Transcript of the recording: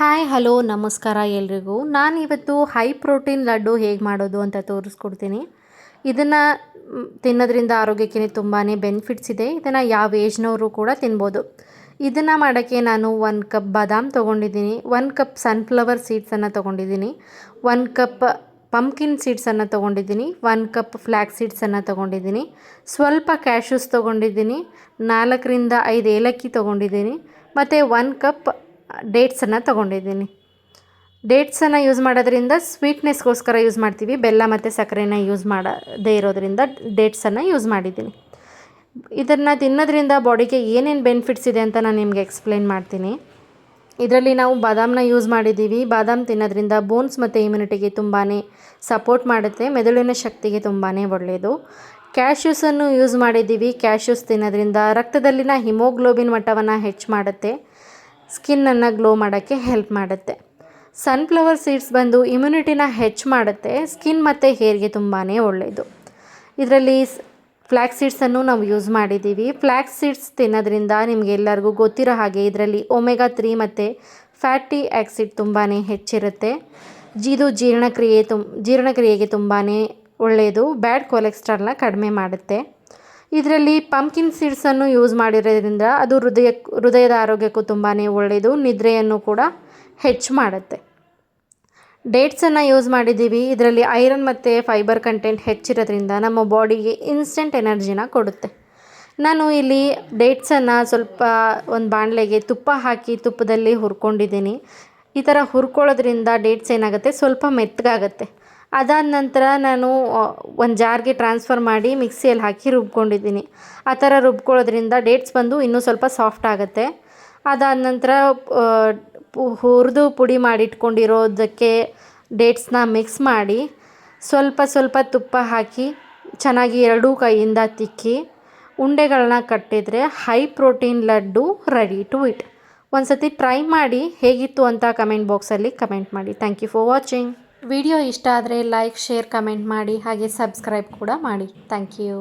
Hi hello ನಮಸ್ಕಾರ ಎಲ್ರಿಗೂ. ನಾನಿವತ್ತು ಹೈ ಪ್ರೋಟೀನ್ ಲಡ್ಡು ಹೇಗೆ ಮಾಡೋದು ಅಂತ ತೋರಿಸ್ಕೊಡ್ತೀನಿ. ಇದನ್ನು ತಿನ್ನೋದ್ರಿಂದ ಆರೋಗ್ಯಕ್ಕೆ ತುಂಬಾ ಬೆನಿಫಿಟ್ಸ್ ಇದೆ. ಇದನ್ನು ಯಾವ ಏಜ್ನವರು ಕೂಡ ತಿನ್ಬೋದು. ಇದನ್ನು ಮಾಡೋಕ್ಕೆ ನಾನು 1 ಕಪ್ ಬಾದಾಮ್ ತೊಗೊಂಡಿದ್ದೀನಿ, 1 ಕಪ್ ಸನ್ಫ್ಲವರ್ ಸೀಡ್ಸನ್ನು ತೊಗೊಂಡಿದ್ದೀನಿ, 1 ಕಪ್ ಪಂಪ್ಕಿನ್ ಸೀಡ್ಸನ್ನು ತೊಗೊಂಡಿದ್ದೀನಿ, 1 ಕಪ್ ಫ್ಲ್ಯಾಕ್ಸ್ ಸೀಡ್ಸನ್ನು ತೊಗೊಂಡಿದ್ದೀನಿ, ಸ್ವಲ್ಪ ಕ್ಯಾಶ್ಯೂಸ್ ತೊಗೊಂಡಿದ್ದೀನಿ, 4ರಿಂದ 5 ಏಲಕ್ಕಿ ತೊಗೊಂಡಿದ್ದೀನಿ ಮತ್ತು 1 ಕಪ್ ಡೇಟ್ಸನ್ನು ತೊಗೊಂಡಿದ್ದೀನಿ. ಡೇಟ್ಸನ್ನು ಯೂಸ್ ಮಾಡೋದ್ರಿಂದ ಸ್ವೀಟ್ನೆಸ್ಗೋಸ್ಕರ ಯೂಸ್ ಮಾಡ್ತೀವಿ, ಬೆಲ್ಲ ಮತ್ತು ಸಕ್ಕರೆನ ಯೂಸ್ ಮಾಡದೇ ಇರೋದ್ರಿಂದ ಡೇಟ್ಸನ್ನು ಯೂಸ್ ಮಾಡಿದ್ದೀನಿ. ಇದನ್ನು ತಿನ್ನೋದ್ರಿಂದ ಬಾಡಿಗೆ ಏನೇನು ಬೆನಿಫಿಟ್ಸ್ ಇದೆ ಅಂತ ನಾನು ನಿಮಗೆ ಎಕ್ಸ್ಪ್ಲೇನ್ ಮಾಡ್ತೀನಿ. ಇದರಲ್ಲಿ ನಾವು ಬಾದಾಮನ್ನ ಯೂಸ್ ಮಾಡಿದ್ದೀವಿ. ಬಾದಾಮ್ ತಿನ್ನೋದ್ರಿಂದ ಬೋನ್ಸ್ ಮತ್ತು ಇಮ್ಯುನಿಟಿಗೆ ತುಂಬಾ ಸಪೋರ್ಟ್ ಮಾಡುತ್ತೆ, ಮೆದುಳಿನ ಶಕ್ತಿಗೆ ತುಂಬಾ ಒಳ್ಳೆಯದು. ಕ್ಯಾಶ್ಯೂಸನ್ನು ಯೂಸ್ ಮಾಡಿದ್ದೀವಿ. ಕ್ಯಾಶ್ಯೂಸ್ ತಿನ್ನೋದ್ರಿಂದ ರಕ್ತದಲ್ಲಿನ ಹಿಮೋಗ್ಲೋಬಿನ್ ಮಟ್ಟವನ್ನು ಹೆಚ್ಚು ಮಾಡುತ್ತೆ, ಸ್ಕಿನ್ನನ್ನು ಗ್ಲೋ ಮಾಡೋಕ್ಕೆ ಹೆಲ್ಪ್ ಮಾಡುತ್ತೆ. ಸನ್ಫ್ಲವರ್ ಸೀಡ್ಸ್ ಬಂದು ಇಮ್ಯುನಿಟಿನ ಹೆಚ್ಚು ಮಾಡುತ್ತೆ, ಸ್ಕಿನ್ ಮತ್ತು ಹೇರ್ಗೆ ತುಂಬಾ ಒಳ್ಳೆಯದು. ಇದರಲ್ಲಿ ಫ್ಲ್ಯಾಕ್ಸ್ ಸೀಡ್ಸನ್ನು ನಾವು ಯೂಸ್ ಮಾಡಿದ್ದೀವಿ. ಫ್ಲ್ಯಾಕ್ಸ್ ಸೀಡ್ಸ್ ತಿನ್ನೋದ್ರಿಂದ ನಿಮಗೆಲ್ಲರಿಗೂ ಗೊತ್ತಿರೋ ಹಾಗೆ ಇದರಲ್ಲಿ ಒಮೆಗಾ 3 ಮತ್ತು ಫ್ಯಾಟಿ ಆ್ಯಸಿಡ್ ತುಂಬಾ ಹೆಚ್ಚಿರುತ್ತೆ. ಇದು ಜೀರ್ಣಕ್ರಿಯೆಗೆ ತುಂಬಾ ಒಳ್ಳೆಯದು, ಬ್ಯಾಡ್ ಕೊಲೆಸ್ಟ್ರಾಲ್ನ ಕಡಿಮೆ ಮಾಡುತ್ತೆ. ಇದರಲ್ಲಿ ಪಂಪ್ಕಿನ್ ಸೀಡ್ಸನ್ನು ಯೂಸ್ ಮಾಡಿರೋದ್ರಿಂದ ಅದು ಹೃದಯದ ಆರೋಗ್ಯಕ್ಕೂ ತುಂಬಾ ಒಳ್ಳೆಯದು, ನಿದ್ರೆಯನ್ನು ಕೂಡ ಹೆಚ್ಚು ಮಾಡುತ್ತೆ. ಡೇಟ್ಸನ್ನು ಯೂಸ್ ಮಾಡಿದ್ದೀವಿ. ಇದರಲ್ಲಿ ಐರನ್ ಮತ್ತು ಫೈಬರ್ ಕಂಟೆಂಟ್ ಹೆಚ್ಚಿರೋದ್ರಿಂದ ನಮ್ಮ ಬಾಡಿಗೆ ಇನ್ಸ್ಟೆಂಟ್ ಎನರ್ಜಿನ ಕೊಡುತ್ತೆ. ನಾನು ಇಲ್ಲಿ ಡೇಟ್ಸನ್ನು ಸ್ವಲ್ಪ ಒಂದು ಬಾಣಲೆಗೆ ತುಪ್ಪ ಹಾಕಿ ತುಪ್ಪದಲ್ಲಿ ಹುರ್ಕೊಂಡಿದ್ದೀನಿ. ಈ ಥರ ಹುರ್ಕೊಳ್ಳೋದ್ರಿಂದ ಡೇಟ್ಸ್ ಏನಾಗುತ್ತೆ, ಸ್ವಲ್ಪ ಮೆತ್ತಗಾಗುತ್ತೆ. ಅದಾದ ನಂತರ ನಾನು ಒಂದು ಜಾರ್ಗೆ ಟ್ರಾನ್ಸ್ಫರ್ ಮಾಡಿ ಮಿಕ್ಸಿಯಲ್ಲಿ ಹಾಕಿ ರುಬ್ಕೊಂಡಿದ್ದೀನಿ. ಆ ಥರ ರುಬ್ಕೊಳ್ಳೋದ್ರಿಂದ ಡೇಟ್ಸ್ ಬಂದು ಇನ್ನೂ ಸ್ವಲ್ಪ ಸಾಫ್ಟ್ ಆಗುತ್ತೆ. ಅದಾದ ನಂತರ ಹುರಿದು ಪುಡಿ ಮಾಡಿಟ್ಕೊಂಡಿರೋದಕ್ಕೆ ಡೇಟ್ಸ್ನ ಮಿಕ್ಸ್ ಮಾಡಿ ಸ್ವಲ್ಪ ಸ್ವಲ್ಪ ತುಪ್ಪ ಹಾಕಿ ಚೆನ್ನಾಗಿ ಎರಡೂ ಕೈಯಿಂದ ತಿಕ್ಕಿ ಉಂಡೆಗಳನ್ನ ಕಟ್ಟಿದರೆ high protein laddu ready to eat. ಒಂದು ಸತಿ ಟ್ರೈ ಮಾಡಿ, ಹೇಗಿತ್ತು ಅಂತ ಕಮೆಂಟ್ ಬಾಕ್ಸಲ್ಲಿ ಕಮೆಂಟ್ ಮಾಡಿ. Thank you for watching. Video ಇಷ್ಟ ಆದರೆ ಲೈಕ್, ಶೇರ್, ಕಮೆಂಟ್ ಮಾಡಿ, ಹಾಗೆ ಸಬ್ಸ್ಕ್ರೈಬ್ ಕೂಡ ಮಾಡಿ. Thank you.